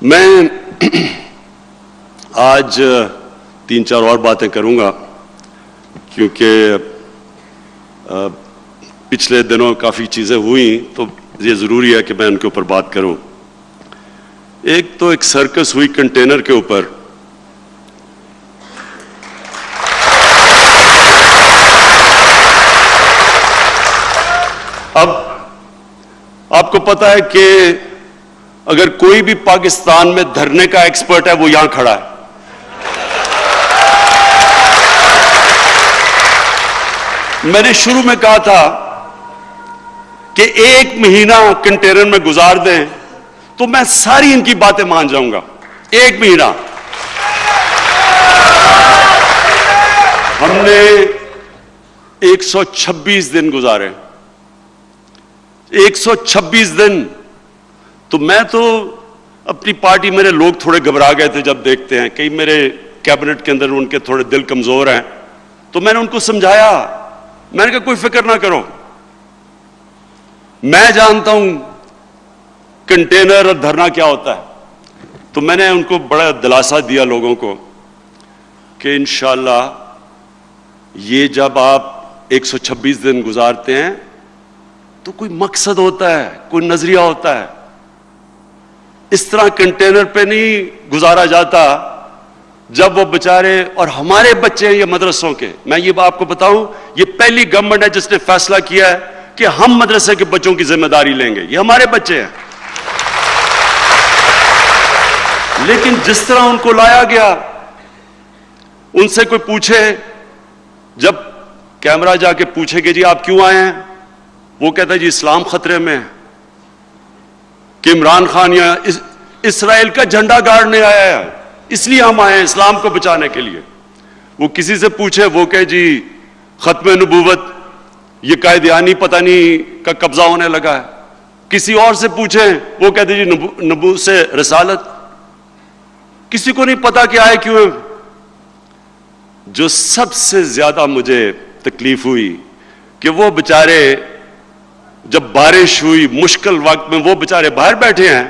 میں آج 3-4 اور باتیں کروں گا کیونکہ پچھلے دنوں کافی چیزیں ہوئیں تو یہ ضروری ہے کہ میں ان کے اوپر بات کروں. ایک سرکس ہوئی کنٹینر کے اوپر. اب آپ کو پتا ہے کہ اگر کوئی بھی پاکستان میں دھرنے کا ایکسپرٹ ہے وہ یہاں کھڑا ہے. میں نے شروع میں کہا تھا کہ 1 مہینہ کنٹینر میں گزار دیں تو میں ساری ان کی باتیں مان جاؤں گا. 1 مہینہ. ہم نے 126 دن گزارے. 126 دن. تو میں تو اپنی پارٹی میرے لوگ تھوڑے گھبرا گئے تھے جب دیکھتے ہیں کئی میرے کیبنٹ کے اندر ان کے تھوڑے دل کمزور ہیں. تو میں نے ان کو سمجھایا. میں نے کہا کوئی فکر نہ کرو, میں جانتا ہوں کنٹینر اور دھرنا کیا ہوتا ہے. تو میں نے ان کو بڑا دلاسا دیا لوگوں کو کہ انشاءاللہ یہ جب آپ 126 دن گزارتے ہیں تو کوئی مقصد ہوتا ہے, کوئی نظریہ ہوتا ہے. اس طرح کنٹینر پہ نہیں گزارا جاتا. جب وہ بیچارے اور ہمارے بچے ہیں یہ مدرسوں کے, میں یہ آپ کو بتاؤں یہ پہلی گورنمنٹ ہے جس نے فیصلہ کیا ہے کہ ہم مدرسے کے بچوں کی ذمہ داری لیں گے. یہ ہمارے بچے ہیں. لیکن جس طرح ان کو لایا گیا, ان سے کوئی پوچھے, جب کیمرہ جا کے پوچھے کہ جی آپ کیوں آئے ہیں, وہ کہتا ہے جی اسلام خطرے میں ہے کہ عمران خان یا اسرائیل کا جھنڈا گاڑنے آیا ہے, اس لیے ہم آئے ہیں اسلام کو بچانے کے لیے. وہ کسی سے پوچھے وہ کہ جی ختم نبوت, یہ قائدیانی پتہ نہیں کا قبضہ ہونے لگا ہے. کسی اور سے پوچھیں وہ کہتے جی نبوت سے رسالت. کسی کو نہیں پتا کہ آئے کیوں. جو سب سے زیادہ مجھے تکلیف ہوئی کہ وہ بیچارے جب بارش ہوئی مشکل وقت میں وہ بیچارے باہر بیٹھے ہیں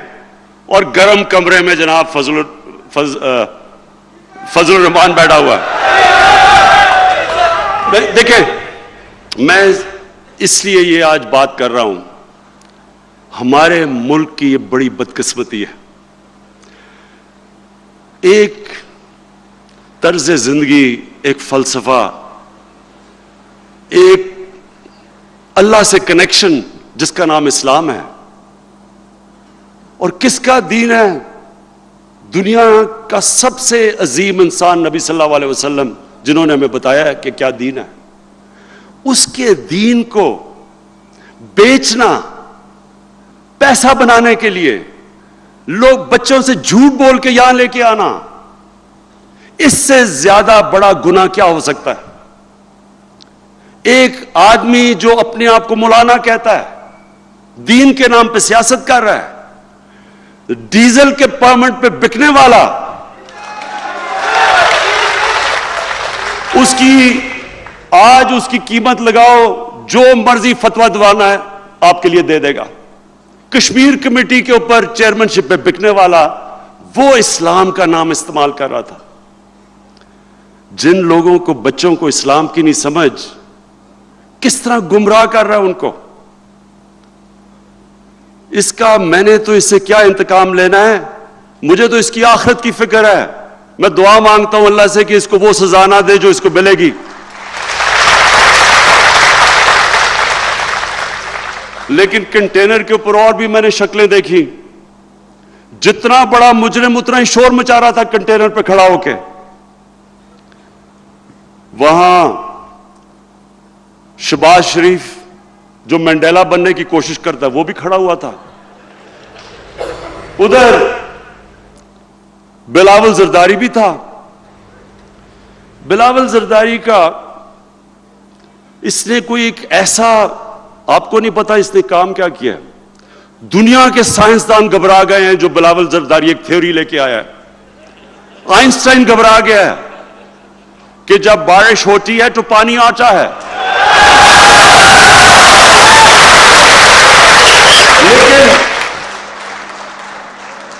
اور گرم کمرے میں جناب فضل الرحمان بیٹھا ہوا ہے. دیکھیں میں اس لیے یہ آج بات کر رہا ہوں, ہمارے ملک کی یہ بڑی بدقسمتی ہے. ایک طرز زندگی, ایک فلسفہ, ایک اللہ سے کنیکشن جس کا نام اسلام ہے. اور کس کا دین ہے؟ دنیا کا سب سے عظیم انسان نبی صلی اللہ علیہ وسلم جنہوں نے ہمیں بتایا ہے کہ کیا دین ہے. اس کے دین کو بیچنا پیسہ بنانے کے لیے, لوگ بچوں سے جھوٹ بول کے یہاں لے کے آنا, اس سے زیادہ بڑا گناہ کیا ہو سکتا ہے؟ ایک آدمی جو اپنے آپ کو مولانا کہتا ہے, دین کے نام پہ سیاست کر رہا ہے, ڈیزل کے پرمٹ پہ بکنے والا, آج اس کی قیمت لگاؤ, جو مرضی فتویٰ دوانا ہے آپ کے لیے دے دے گا. کشمیر کمیٹی کے اوپر چیئرمین شپ پہ بکنے والا, وہ اسلام کا نام استعمال کر رہا تھا. جن لوگوں کو بچوں کو اسلام کی نہیں سمجھ, کس طرح گمراہ کر رہا ہے ان کو. اس کا میں نے تو اس سے کیا انتقام لینا ہے؟ مجھے تو اس کی آخرت کی فکر ہے. میں دعا مانگتا ہوں اللہ سے کہ اس کو وہ سزا نہ دے جو اس کو ملے گی. لیکن کنٹینر کے اوپر اور بھی میں نے شکلیں دیکھی. جتنا بڑا مجرم اتنا ہی شور مچا رہا تھا کنٹینر پہ کھڑا ہو کے. وہاں شہباز شریف جو مینڈیلا بننے کی کوشش کرتا ہے وہ بھی کھڑا ہوا تھا. ادھر بلاول زرداری بھی تھا. بلاول زرداری کا اس نے کوئی ایک ایسا, آپ کو نہیں پتا اس نے کام کیا کیا ہے. دنیا کے سائنسدان گھبرا گئے ہیں جو بلاول زرداری ایک تھیوری لے کے آیا ہے. آئنسٹائن گھبرا گیا ہے کہ جب بارش ہوتی ہے تو پانی آتا ہے.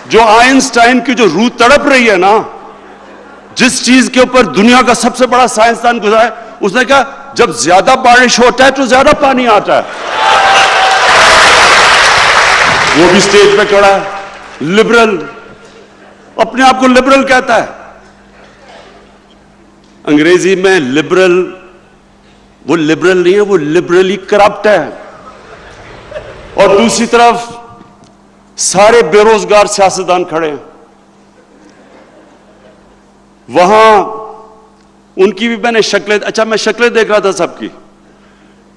جو آئنسٹائن کی جو روح تڑپ رہی ہے نا, جس چیز کے اوپر دنیا کا سب سے بڑا سائنسدان گزرا ہے, اس نے کہا جب زیادہ بارش ہوتا ہے تو زیادہ پانی آتا ہے. وہ بھی سٹیج پہ کھڑا ہے, لبرل, اپنے آپ کو لبرل کہتا ہے. انگریزی میں لبرل, وہ لبرل نہیں ہے, وہ لبرلی کرپٹ ہے. اور دوسری طرف سارے بے روزگار سیاستدان کھڑے ہیں. وہاں ان کی بھی میں نے شکلیں, اچھا میں شکلیں دیکھ رہا تھا سب کی,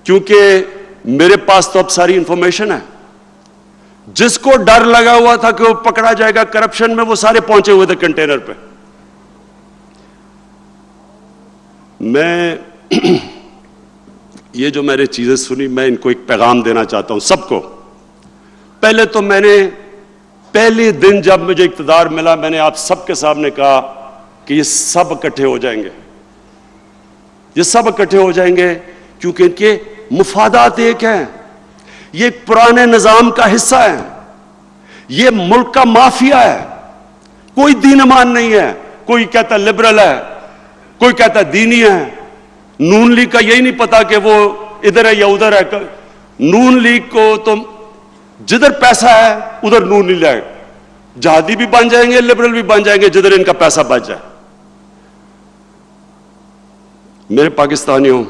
کیونکہ میرے پاس تو اب ساری انفارمیشن ہے. جس کو ڈر لگا ہوا تھا کہ وہ پکڑا جائے گا کرپشن میں, وہ سارے پہنچے ہوئے تھے کنٹینر پہ. میں یہ جو میں نے چیزیں سنی, میں ان کو ایک پیغام دینا چاہتا ہوں سب کو. پہلے تو میں نے پہلے دن جب مجھے اقتدار ملا, میں نے آپ سب کے سامنے کہا کہ یہ سب اکٹھے ہو جائیں گے, یہ سب اکٹھے ہو جائیں گے, کیونکہ ان کے مفادات ایک ہیں. یہ ایک پرانے نظام کا حصہ ہے, یہ ملک کا مافیا ہے. کوئی دین ایمان نہیں ہے, کوئی کہتا لبرل ہے, کوئی کہتا دینی ہے. نون لیگ کا یہی نہیں پتا کہ وہ ادھر ہے یا ادھر ہے. نون لیگ کو تو جدھر پیسہ ہے ادھر نون نہیں لائے, جہادی بھی بن جائیں گے, لبرل بھی بن جائیں گے, جدھر ان کا پیسہ بچ جائے. میرے پاکستانیوں,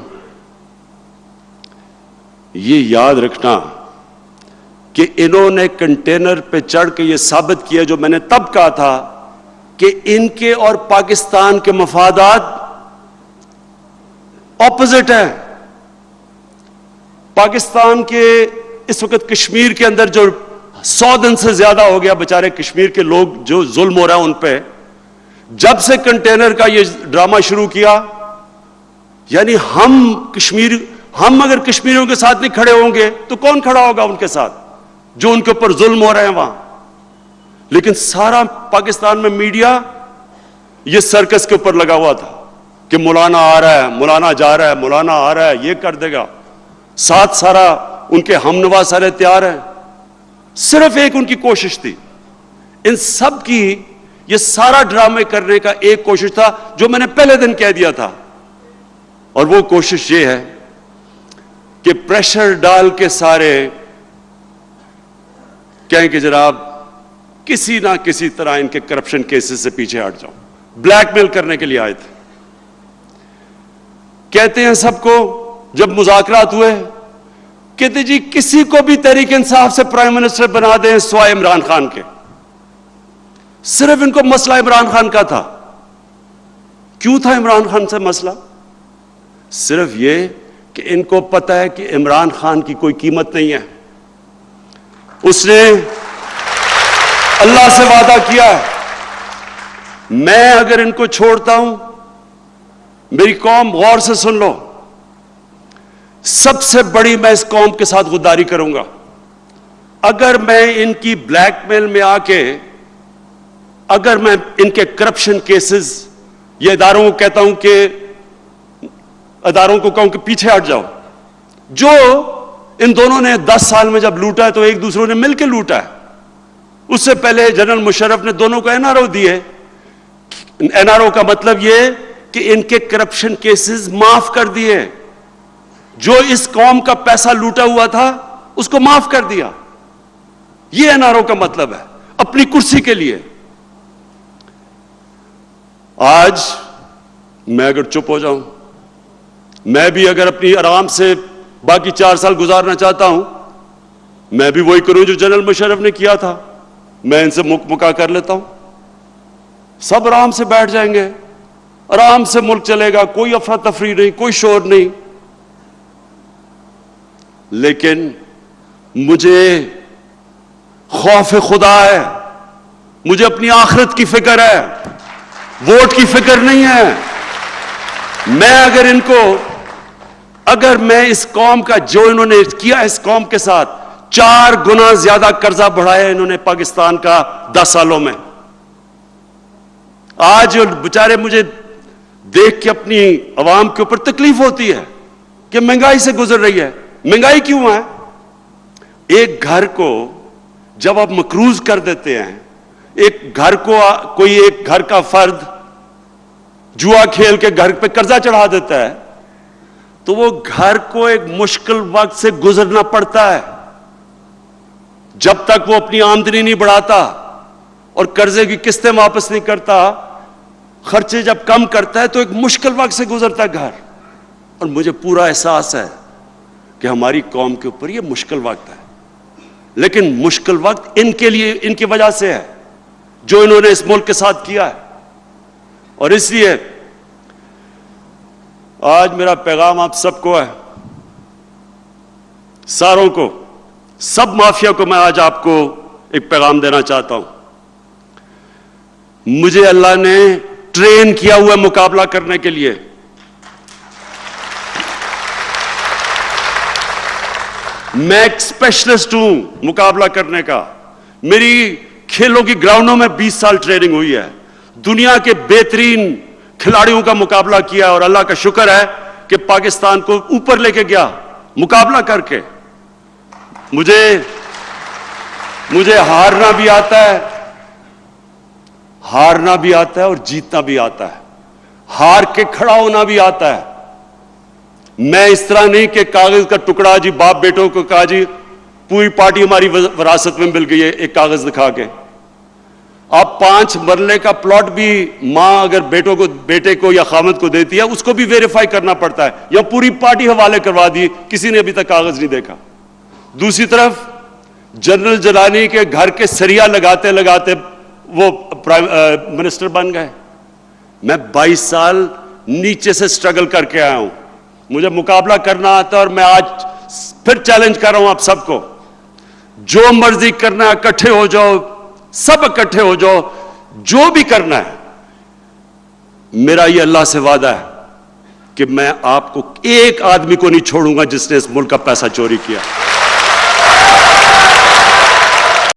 یہ یاد رکھنا کہ انہوں نے کنٹینر پہ چڑھ کے یہ ثابت کیا جو میں نے تب کہا تھا کہ ان کے اور پاکستان کے مفادات اپوزٹ ہیں. پاکستان کے اس وقت کشمیر کے اندر جو 100 دن سے زیادہ ہو گیا بیچارے کشمیر کے لوگ جو ظلم ہو رہا ہے ان پہ, جب سے کنٹینر کا یہ ڈرامہ شروع کیا, یعنی ہم اگر کشمیریوں کے ساتھ نہیں کھڑے ہوں گے تو کون کھڑا ہوگا ان کے ساتھ جو ان کے اوپر ظلم ہو رہے ہیں وہاں. لیکن سارا پاکستان میں میڈیا یہ سرکس کے اوپر لگا ہوا تھا کہ مولانا آ رہا ہے, مولانا جا رہا ہے, مولانا آ رہا ہے, یہ کر دے گا. ساتھ سارا ان کے ہم نوا سارے تیار ہیں. صرف ایک ان کی کوشش تھی, ان سب کی یہ سارا ڈرامے کرنے کا ایک کوشش تھا جو میں نے پہلے دن کہہ دیا تھا, اور وہ کوشش یہ ہے کہ پریشر ڈال کے سارے کہیں کہ جناب کسی نہ کسی طرح ان کے کرپشن کیسز سے پیچھے ہٹ جاؤ. بلیک میل کرنے کے لیے آئے تھے. کہتے ہیں سب کو جب مذاکرات ہوئے, کہتے جی کسی کو بھی تحریک انصاف سے پرائم منسٹر بنا دیں سوائے عمران خان کے. صرف ان کو مسئلہ عمران خان کا تھا. کیوں تھا عمران خان سے مسئلہ؟ صرف یہ کہ ان کو پتہ ہے کہ عمران خان کی کوئی قیمت نہیں ہے. اس نے اللہ سے وعدہ کیا ہے, میں اگر ان کو چھوڑتا ہوں, میری قوم غور سے سن لو, سب سے بڑی میں اس قوم کے ساتھ غداری کروں گا. اگر میں ان کی بلیک میل میں آ کے, اگر میں ان کے کرپشن کیسز, یہ اداروں کو کہتا ہوں کہ اداروں کو کہوں کہ پیچھے ہٹ جاؤ. جو ان دونوں نے 10 سال میں جب لوٹا ہے تو ایک دوسروں نے مل کے لوٹا ہے. اس سے پہلے جنرل مشرف نے دونوں کو NRO دیے. NRO کا مطلب یہ کہ ان کے کرپشن کیسز معاف کر دیے. جو اس قوم کا پیسہ لوٹا ہوا تھا اس کو معاف کر دیا. یہ NRO کا مطلب ہے, اپنی کرسی کے لیے. آج میں اگر چپ ہو جاؤں, میں بھی اگر اپنی آرام سے باقی 4 سال گزارنا چاہتا ہوں, میں بھی وہی کروں جو جنرل مشرف نے کیا تھا. میں ان سے مکا کر لیتا ہوں, سب آرام سے بیٹھ جائیں گے, آرام سے ملک چلے گا, کوئی افراتفری نہیں, کوئی شور نہیں. لیکن مجھے خوف خدا ہے, مجھے اپنی آخرت کی فکر ہے, ووٹ کی فکر نہیں ہے. میں اگر میں اس قوم کا جو انہوں نے کیا اس قوم کے ساتھ, 4 گنا زیادہ قرضہ بڑھایا انہوں نے پاکستان کا 10 سالوں میں. آج بیچارے مجھے دیکھ کے اپنی عوام کے اوپر تکلیف ہوتی ہے کہ مہنگائی سے گزر رہی ہے. مہنگائی کیوں ہے؟ ایک گھر کو جب آپ مقروض کر دیتے ہیں, ایک گھر کو کوئی ایک گھر کا فرد جوا کھیل کے گھر پہ قرضہ چڑھا دیتا ہے تو وہ گھر کو ایک مشکل وقت سے گزرنا پڑتا ہے. جب تک وہ اپنی آمدنی نہیں بڑھاتا اور قرضے کی قسطیں واپس نہیں کرتا, خرچے جب کم کرتا ہے تو ایک مشکل وقت سے گزرتا ہے گھر. اور مجھے پورا احساس ہے کہ ہماری قوم کے اوپر یہ مشکل وقت ہے, لیکن مشکل وقت ان کے لیے, ان کی وجہ سے ہے جو انہوں نے اس ملک کے ساتھ کیا ہے. اور اس لیے آج میرا پیغام آپ سب کو ہے, ساروں کو, سب مافیا کو میں آج آپ کو ایک پیغام دینا چاہتا ہوں. مجھے اللہ نے ٹرین کیا ہوا مقابلہ کرنے کے لیے. میں ایک اسپیشلسٹ ہوں مقابلہ کرنے کا. میری کھیلوں کی گراؤنڈوں میں 20 سال ٹریننگ ہوئی ہے. دنیا کے بہترین کھلاڑیوں کا مقابلہ کیا اور اللہ کا شکر ہے کہ پاکستان کو اوپر لے کے گیا مقابلہ کر کے. مجھے ہارنا بھی آتا ہے, ہارنا بھی آتا ہے اور جیتنا بھی آتا ہے. ہار کے کھڑا ہونا بھی آتا ہے. میں اس طرح نہیں کہ کاغذ کا ٹکڑا جی باپ بیٹوں کو کہا جی پوری پارٹی ہماری وراثت میں مل گئی ہے ایک کاغذ دکھا کے. آپ 5 مرلے کا پلاٹ بھی ماں اگر بیٹے کو یا خامد کو دیتی ہے اس کو بھی ویریفائی کرنا پڑتا ہے, یا پوری پارٹی حوالے کروا دی, کسی نے ابھی تک کاغذ نہیں دیکھا. دوسری طرف جنرل جیلانی کے گھر کے سریا لگاتے لگاتے وہ منسٹر بن گئے. میں 22 سال نیچے سے سٹرگل کر کے آیا ہوں. مجھے مقابلہ کرنا آتا ہے اور میں آج پھر چیلنج کر رہا ہوں آپ سب کو, جو مرضی کرنا ہے اکٹھے ہو جاؤ, سب اکٹھے ہو جاؤ, جو بھی کرنا ہے. میرا یہ اللہ سے وعدہ ہے کہ میں آپ کو ایک آدمی کو نہیں چھوڑوں گا جس نے اس ملک کا پیسہ چوری کیا.